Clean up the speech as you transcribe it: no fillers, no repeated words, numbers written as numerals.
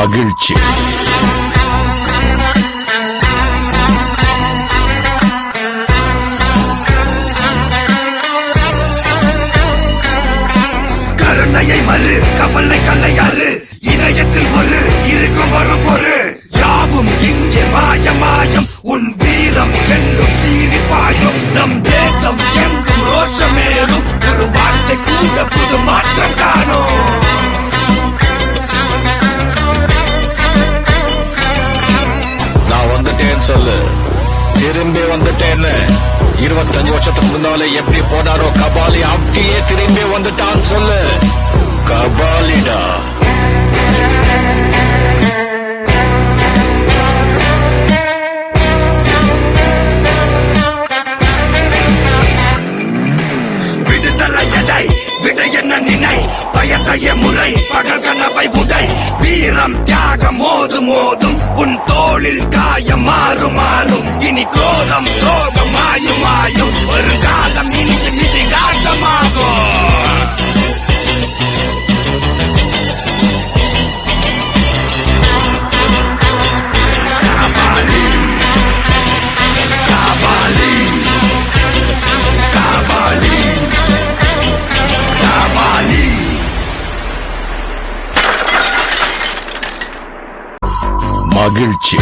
மகிழ்ச்சி. கருணையை மறு கவலை கல்லையாறு இதயத்தில் ஒரு இருக்கும் ஒரு பொரு யாவும் இங்கே மாயம் உன் வீரம் என்றும் சீரிப்பாயும் நம் தேசம் எங்கும் ரோஷமேறும் ஒரு வார்த்தை கூட புது மாற்றம் காணும். நான் வந்துட்டேன்னு சொல்லு, திரும்பி வந்துட்டேன்னு. 25 வருஷத்துக்கு முன்னாலே எப்படி போனாரோ கபாலி, அப்படியே திரும்பி வந்துட்டான்னு சொல்லு. கபாலிடா. விடுதலை எடை விட என்ன நினை பயத்தைய முறை பகல் கனவை உடை வீரம் தியாகம் மோதும் உன் தோளில் காயம் மாறும் இனி கோலம் துரோகம் மாயும் ஒரு காலம் இனி இதிகாசமாகும். மகிழ்ச்சி.